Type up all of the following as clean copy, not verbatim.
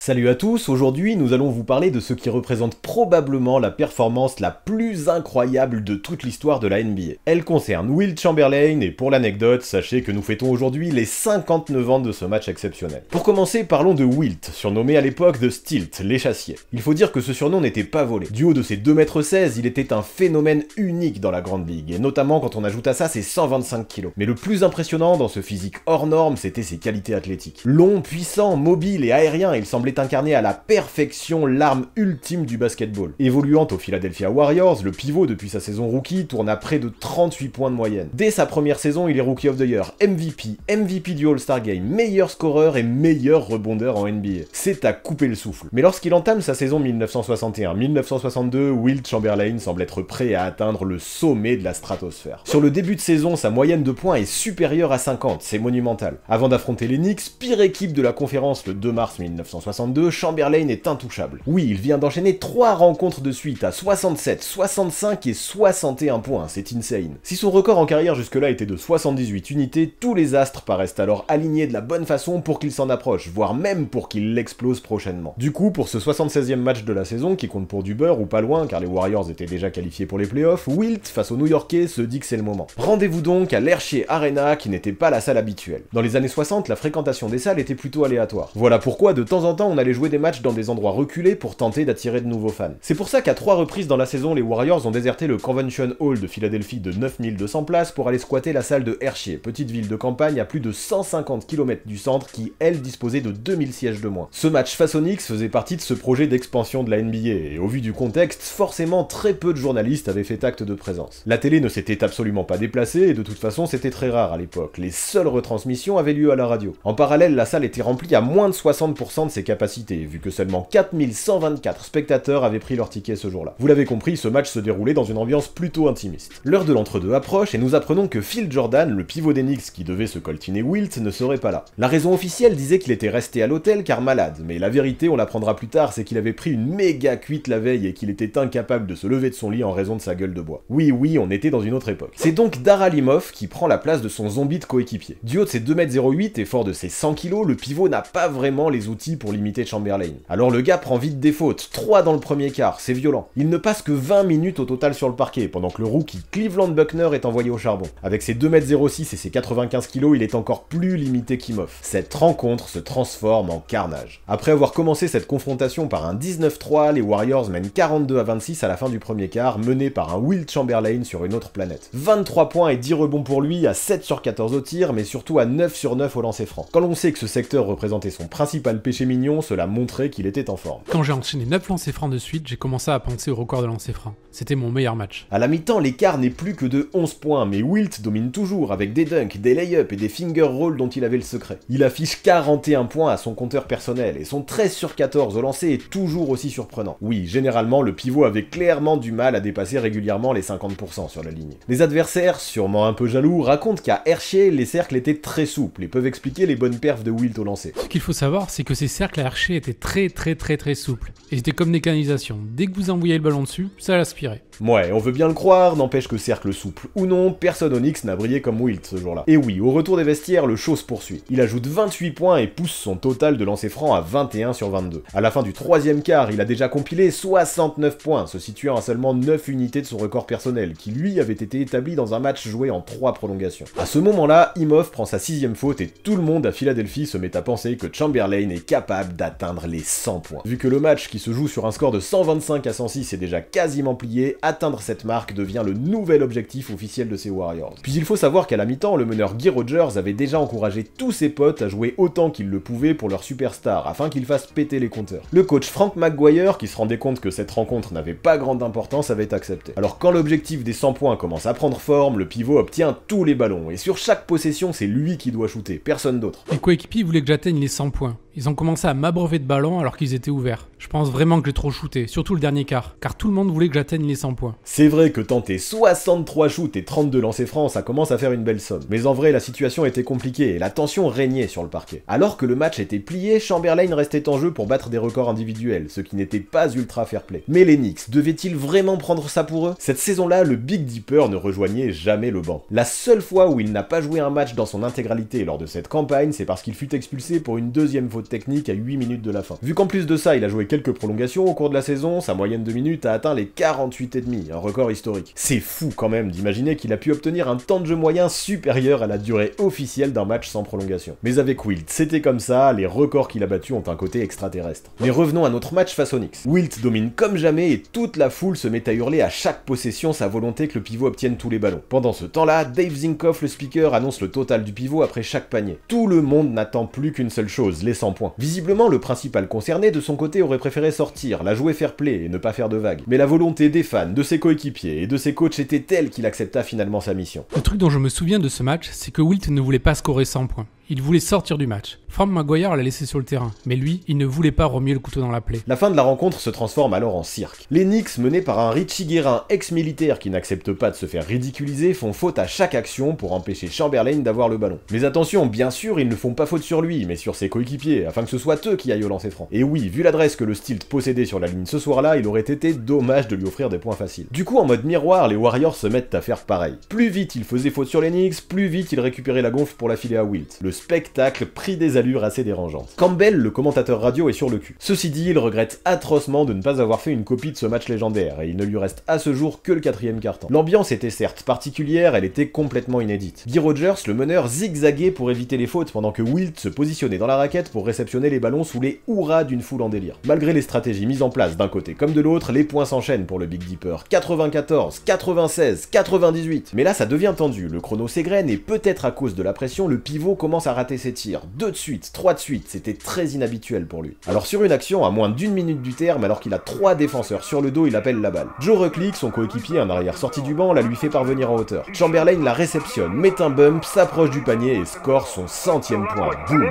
Salut à tous, aujourd'hui nous allons vous parler de ce qui représente probablement la performance la plus incroyable de toute l'histoire de la NBA. Elle concerne Wilt Chamberlain et pour l'anecdote, sachez que nous fêtons aujourd'hui les 59 ans de ce match exceptionnel. Pour commencer, parlons de Wilt, surnommé à l'époque The Stilt, l'échassier. Il faut dire que ce surnom n'était pas volé. Du haut de ses 2,16 m, il était un phénomène unique dans la grande ligue, et notamment quand on ajoute à ça ses 125 kg. Mais le plus impressionnant dans ce physique hors norme, c'était ses qualités athlétiques. Long, puissant, mobile et aérien, il semblait incarné à la perfection l'arme ultime du basketball. Évoluant aux Philadelphia Warriors, le pivot depuis sa saison rookie tourne à près de 38 points de moyenne. Dès sa première saison, il est Rookie of the Year, MVP du All-Star Game, meilleur scoreur et meilleur rebondeur en NBA. C'est à couper le souffle. Mais lorsqu'il entame sa saison 1961-1962, Wilt Chamberlain semble être prêt à atteindre le sommet de la stratosphère. Sur le début de saison, sa moyenne de points est supérieure à 50, c'est monumental. Avant d'affronter les Knicks, pire équipe de la conférence le 2 mars 1962, Chamberlain est intouchable. Oui, il vient d'enchaîner 3 rencontres de suite à 67, 65 et 61 points, c'est insane. Si son record en carrière jusque-là était de 78 unités, tous les astres paraissent alors alignés de la bonne façon pour qu'il s'en approche, voire même pour qu'il l'explose prochainement. Du coup, pour ce 76e match de la saison, qui compte pour du beurre ou pas loin, car les Warriors étaient déjà qualifiés pour les playoffs, Wilt, face aux New-Yorkais, se dit que c'est le moment. Rendez-vous donc à l'Hershey Arena, qui n'était pas la salle habituelle. Dans les années 60, la fréquentation des salles était plutôt aléatoire. Voilà pourquoi, de temps en temps, on allait jouer des matchs dans des endroits reculés pour tenter d'attirer de nouveaux fans. C'est pour ça qu'à 3 reprises dans la saison, les Warriors ont déserté le Convention Hall de Philadelphie de 9200 places pour aller squatter la salle de Hershey, petite ville de campagne à plus de 150 km du centre qui, elle, disposait de 2000 sièges de moins. Ce match face aux Knicks faisait partie de ce projet d'expansion de la NBA, et au vu du contexte, forcément très peu de journalistes avaient fait acte de présence. La télé ne s'était absolument pas déplacée, et de toute façon c'était très rare à l'époque. Les seules retransmissions avaient lieu à la radio. En parallèle, la salle était remplie à moins de 60% de ses capacités, vu que seulement 4124 spectateurs avaient pris leur ticket ce jour-là. Vous l'avez compris, ce match se déroulait dans une ambiance plutôt intimiste. L'heure de l'entre-deux approche et nous apprenons que Phil Jordan, le pivot des Knicks qui devait se coltiner Wilt, ne serait pas là. La raison officielle disait qu'il était resté à l'hôtel car malade, mais la vérité, on l'apprendra plus tard, c'est qu'il avait pris une méga cuite la veille et qu'il était incapable de se lever de son lit en raison de sa gueule de bois. Oui, on était dans une autre époque. C'est donc Dara Limov qui prend la place de son zombie de coéquipier. Du haut de ses 2,08 m et fort de ses 100 kg, le pivot n'a pas vraiment les outils pour limiter Chamberlain. Alors le gars prend vite des fautes, 3 dans le premier quart, c'est violent. Il ne passe que 20 minutes au total sur le parquet, pendant que le rookie Cleveland Buckner est envoyé au charbon. Avec ses 2,06 m et ses 95 kg, il est encore plus limité qu'Imhoff. Cette rencontre se transforme en carnage. Après avoir commencé cette confrontation par un 19-3, les Warriors mènent 42-26 à la fin du premier quart, menés par un Wilt Chamberlain sur une autre planète. 23 points et 10 rebonds pour lui, à 7 sur 14 au tir, mais surtout à 9 sur 9 au lancer franc. Quand l'on sait que ce secteur représentait son principal péché mignon, cela montrait qu'il était en forme. Quand j'ai enchaîné 9 lancers francs de suite, j'ai commencé à penser au record de lancers francs. C'était mon meilleur match. À la mi-temps, l'écart n'est plus que de 11 points, mais Wilt domine toujours avec des dunks, des lay-ups et des finger rolls dont il avait le secret. Il affiche 41 points à son compteur personnel, et son 13 sur 14 au lancer est toujours aussi surprenant. Oui, généralement, le pivot avait clairement du mal à dépasser régulièrement les 50% sur la ligne. Les adversaires, sûrement un peu jaloux, racontent qu'à Hershey, les cercles étaient très souples et peuvent expliquer les bonnes perfs de Wilt au lancer. Ce qu'il faut savoir, c'est que ces cercles à Hershey étaient très souples. Et c'était comme des canalisations. Dès que vous envoyiez le ballon dessus, ça l'aspirait. Ouais, on veut bien le croire, n'empêche que cercle souple ou non, personne au Knicks n'a brillé comme Wilt ce jour-là. Et oui, au retour des vestiaires, le show se poursuit. Il ajoute 28 points et pousse son total de lancers francs à 21 sur 22. À la fin du troisième quart, il a déjà compilé 69 points, se situant à seulement 9 unités de son record personnel, qui lui avait été établi dans un match joué en 3 prolongations. À ce moment-là, Imhoff prend sa 6ème faute et tout le monde à Philadelphie se met à penser que Chamberlain est capable d'atteindre les 100 points. Vu que le match qui se joue sur un score de 125 à 106 est déjà quasiment plié, atteindre cette marque devient le nouvel objectif officiel de ces Warriors. Puis il faut savoir qu'à la mi-temps, le meneur Guy Rogers avait déjà encouragé tous ses potes à jouer autant qu'ils le pouvaient pour leur superstar, afin qu'ils fassent péter les compteurs. Le coach Frank McGuire, qui se rendait compte que cette rencontre n'avait pas grande importance, avait accepté. Alors quand l'objectif des 100 points commence à prendre forme, le pivot obtient tous les ballons, et sur chaque possession, c'est lui qui doit shooter, personne d'autre. Les coéquipiers voulaient que j'atteigne les 100 points. Ils ont commencé à m'abreuver de ballons alors qu'ils étaient ouverts. Je pense vraiment que j'ai trop shooté, surtout le dernier quart, car tout le monde voulait que j'atteigne les 100 points. C'est vrai que tenter 63 shoots et 32 lancers francs, ça commence à faire une belle somme. Mais en vrai, la situation était compliquée et la tension régnait sur le parquet. Alors que le match était plié, Chamberlain restait en jeu pour battre des records individuels, ce qui n'était pas ultra fair-play. Mais les Knicks devaient-ils vraiment prendre ça pour eux? Cette saison-là, le Big Dipper ne rejoignait jamais le banc. La seule fois où il n'a pas joué un match dans son intégralité lors de cette campagne, c'est parce qu'il fut expulsé pour une deuxième faute faute technique à 8 minutes de la fin. Vu qu'en plus de ça, il a joué quelques prolongations au cours de la saison, sa moyenne de minutes a atteint les 48,5, un record historique. C'est fou quand même d'imaginer qu'il a pu obtenir un temps de jeu moyen supérieur à la durée officielle d'un match sans prolongation. Mais avec Wilt, c'était comme ça, les records qu'il a battus ont un côté extraterrestre. Mais revenons à notre match face aux Knicks. Wilt domine comme jamais et toute la foule se met à hurler à chaque possession sa volonté que le pivot obtienne tous les ballons. Pendant ce temps-là, Dave Zinkoff, le speaker, annonce le total du pivot après chaque panier. Tout le monde n'attend plus qu'une seule chose, les 100 points. Visiblement, le principal concerné de son côté aurait préféré sortir, la jouer fair play et ne pas faire de vagues. Mais la volonté des fans, de ses coéquipiers et de ses coachs était telle qu'il accepta finalement sa mission. Le truc dont je me souviens de ce match, c'est que Wilt ne voulait pas scorer 100 points. Il voulait sortir du match. Frank McGuire l'a laissé sur le terrain, mais lui, il ne voulait pas remuer le couteau dans la plaie. La fin de la rencontre se transforme alors en cirque. Les Knicks, menés par un Richie Guérin ex-militaire qui n'accepte pas de se faire ridiculiser, font faute à chaque action pour empêcher Chamberlain d'avoir le ballon. Mais attention, bien sûr, ils ne font pas faute sur lui, mais sur ses coéquipiers, afin que ce soit eux qui aillent au lancer franc. Et oui, vu l'adresse que le Stilt possédait sur la ligne ce soir-là, il aurait été dommage de lui offrir des points faciles. Du coup, en mode miroir, les Warriors se mettent à faire pareil. Plus vite ils faisaient faute sur les Knicks, plus vite ils récupéraient la gonfle pour la filer à Wilt. Le spectacle pris des allures assez dérangeantes. Campbell, le commentateur radio, est sur le cul. Ceci dit, il regrette atrocement de ne pas avoir fait une copie de ce match légendaire, et il ne lui reste à ce jour que le 4e quart-temps. L'ambiance était certes particulière, elle était complètement inédite. Guy Rogers, le meneur, zigzaguait pour éviter les fautes, pendant que Wilt se positionnait dans la raquette pour réceptionner les ballons sous les hurrahs d'une foule en délire. Malgré les stratégies mises en place d'un côté comme de l'autre, les points s'enchaînent pour le Big Dipper. 94, 96, 98. Mais là, ça devient tendu, le chrono s'égrène, et peut-être à cause de la pression, le pivot commence à rater ses tirs. 2 de suite, 3 de suite, c'était très inhabituel pour lui. Alors sur une action, à moins d'1 minute du terme, alors qu'il a 3 défenseurs sur le dos, il appelle la balle. Joe Rucklick, son coéquipier, un arrière sorti du banc, la lui fait parvenir en hauteur. Chamberlain la réceptionne, met un bump, s'approche du panier et score son 100e point. Boum.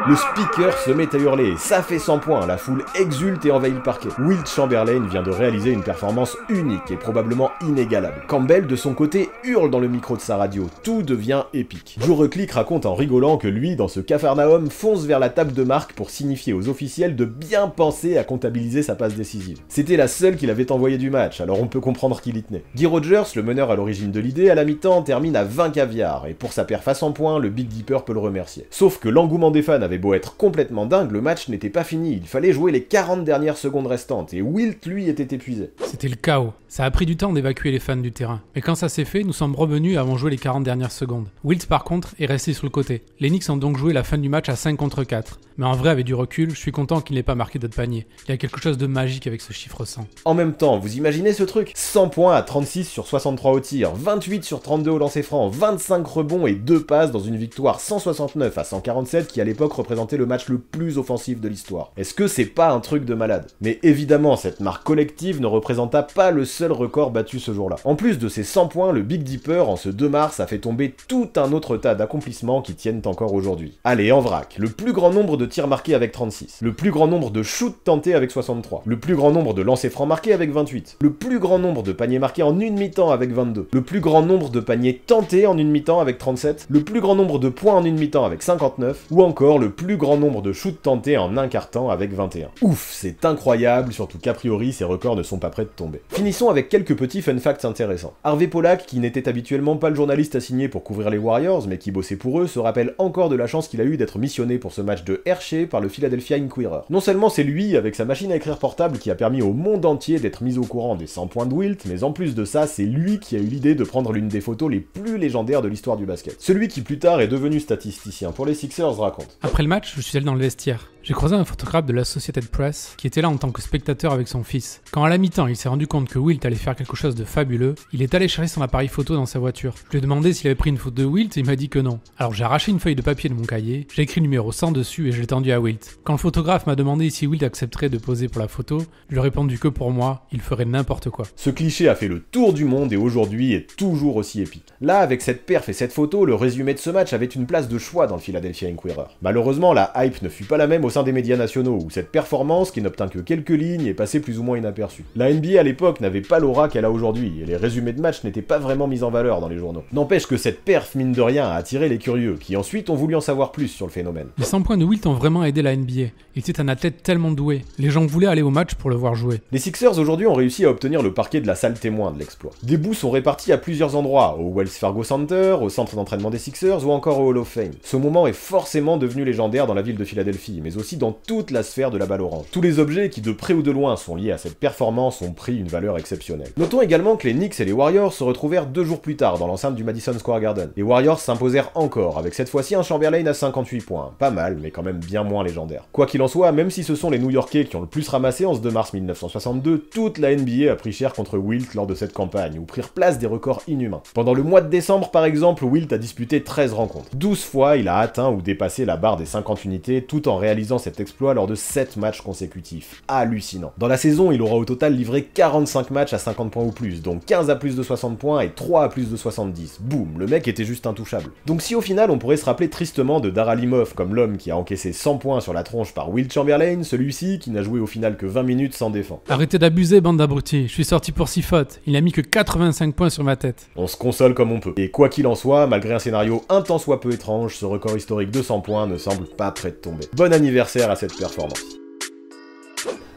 Le speaker se met à hurler, ça fait 100 points, la foule exulte et envahit le parquet. Wilt Chamberlain vient de réaliser une performance unique et probablement inégalable. Campbell, de son côté, hurle dans le micro de sa radio, tout devient épique. Joe Rucklick raconte en rigolant que lui, dans ce Capharnaüm, fonce vers la table de marque pour signifier aux officiels de bien penser à comptabiliser sa passe décisive. C'était la seule qu'il avait envoyée du match, alors on peut comprendre qu'il y tenait. Guy Rogers, le meneur à l'origine de l'idée, à la mi-temps termine à 20 caviars, et pour sa perf à 100 points, le Big Dipper peut le remercier. Sauf que l'engouement des fans avait beau être complètement dingue, le match n'était pas fini, il fallait jouer les 40 dernières secondes restantes, et Wilt, lui, était épuisé. C'était le chaos. Ça a pris du temps d'évacuer les fans du terrain. Mais quand ça s'est fait, nous sommes revenus avant de jouer les 40 dernières secondes. Wilt, par contre, est resté sur le côté. Les Knicks ont donc joué la fin du match à 5 contre 4. Mais en vrai, avec du recul, je suis content qu'il n'ait pas marqué d'autres paniers. Il y a quelque chose de magique avec ce chiffre 100. En même temps, vous imaginez ce truc ? 100 points à 36 sur 63 au tir, 28 sur 32 au lancer franc, 25 rebonds et 2 passes dans une victoire 169 à 147 qui à l'époque représentait le match le plus offensif de l'histoire. Est-ce que c'est pas un truc de malade ? Mais évidemment, cette marque collective ne représenta pas le seul record battu ce jour-là. En plus de ces 100 points, le Big Dipper, en ce 2 mars, a fait tomber tout un autre tas d'accomplissements qui tiennent encore aujourd'hui. Allez, en vrac, le plus grand nombre de tirs marqués avec 36, le plus grand nombre de shoots tentés avec 63, le plus grand nombre de lancers francs marqués avec 28, le plus grand nombre de paniers marqués en une mi-temps avec 22, le plus grand nombre de paniers tentés en une mi-temps avec 37, le plus grand nombre de points en une mi-temps avec 59, ou encore le plus grand nombre de shoots tentés en un quart-temps avec 21. Ouf, c'est incroyable, surtout qu'a priori ces records ne sont pas prêts de tomber. Finissons avec quelques petits fun facts intéressants. Harvey Pollack, qui n'était habituellement pas le journaliste assigné pour couvrir les Warriors, mais qui bossait pour eux, se rappelle encore de la chance qu'il a eu d'être missionné pour ce match de Hershey par le Philadelphia Inquirer. Non seulement c'est lui, avec sa machine à écrire portable, qui a permis au monde entier d'être mis au courant des 100 points de Wilt, mais en plus de ça, c'est lui qui a eu l'idée de prendre l'une des photos les plus légendaires de l'histoire du basket. Celui qui plus tard est devenu statisticien pour les Sixers raconte. Après le match, je suis allé dans le vestiaire. J'ai croisé un photographe de l'Associated Press qui était là en tant que spectateur avec son fils. Quand à la mi-temps, il s'est rendu compte que Wilt allait faire quelque chose de fabuleux, il est allé chercher son appareil photo dans sa voiture. Je lui ai demandé s'il avait pris une photo de Wilt et il m'a dit que non. Alors j'ai arraché une feuille de papier de mon cahier, j'ai écrit le numéro 100 dessus et je l'ai tendu à Wilt. Quand le photographe m'a demandé si Wilt accepterait de poser pour la photo, je lui ai répondu que pour moi, il ferait n'importe quoi. Ce cliché a fait le tour du monde et aujourd'hui est toujours aussi épique. Là, avec cette perf et cette photo, le résumé de ce match avait une place de choix dans le Philadelphia Inquirer. Malheureusement, la hype ne fut pas la même au sein des médias nationaux, où cette performance, qui n'obtint que quelques lignes, est passée plus ou moins inaperçue. La NBA à l'époque n'avait pas l'aura qu'elle a aujourd'hui, et les résumés de matchs n'étaient pas vraiment mis en valeur dans les journaux. N'empêche que cette perf, mine de rien, a attiré les curieux, qui ensuite ont voulu en savoir plus sur le phénomène. Les 100 points de Wilt ont vraiment aidé la NBA. Il était un athlète tellement doué. Les gens voulaient aller au match pour le voir jouer. Les Sixers aujourd'hui ont réussi à obtenir le parquet de la salle témoin de l'exploit. Des bouts sont répartis à plusieurs endroits, au Wells Fargo Center, au centre d'entraînement des Sixers ou encore au Hall of Fame. Ce moment est forcément devenu légendaire dans la ville de Philadelphie, mais aussi dans toute la sphère de la balle orange. Tous les objets qui de près ou de loin sont liés à cette performance ont pris une valeur exceptionnelle. Notons également que les Knicks et les Warriors se retrouvèrent 2 jours plus tard dans l'enceinte du Madison Square Garden. Les Warriors s'imposèrent encore, avec cette fois-ci un Chamberlain à 58 points. Pas mal, mais quand même bien moins légendaire. Quoi qu'il en soit, même si ce sont les New-Yorkais qui ont le plus ramassé en ce 2 mars 1962, toute la NBA a pris cher contre Wilt lors de cette campagne, où prirent place des records inhumains. Pendant le mois de décembre par exemple, Wilt a disputé 13 rencontres. 12 fois, il a atteint ou dépassé la barre des 50 unités, tout en réalisant cet exploit lors de 7 matchs consécutifs. Hallucinant. Dans la saison, il aura au total livré 45 matchs à 50 points ou plus, donc 15 à plus de 60 points et 3 à plus de 70. Boum, le mec était juste intouchable. Donc si au final on pourrait se rappeler tristement de Dar Alimov comme l'homme qui a encaissé 100 points sur la tronche par Wilt Chamberlain, celui-ci qui n'a joué au final que 20 minutes sans défend. Arrêtez d'abuser, bande d'abrutis. Je suis sorti pour 6 fautes. Il a mis que 85 points sur ma tête. On se console comme on peut. Et quoi qu'il en soit, malgré un scénario un tant soit peu étrange, ce record historique de 100 points ne semble pas près de tomber. Bon anniversaire à cette performance.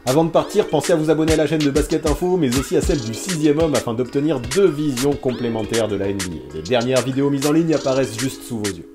Avant de partir, pensez à vous abonner à la chaîne de Basket Info, mais aussi à celle du 6ème homme afin d'obtenir 2 visions complémentaires de la NBA. Les dernières vidéos mises en ligne apparaissent juste sous vos yeux.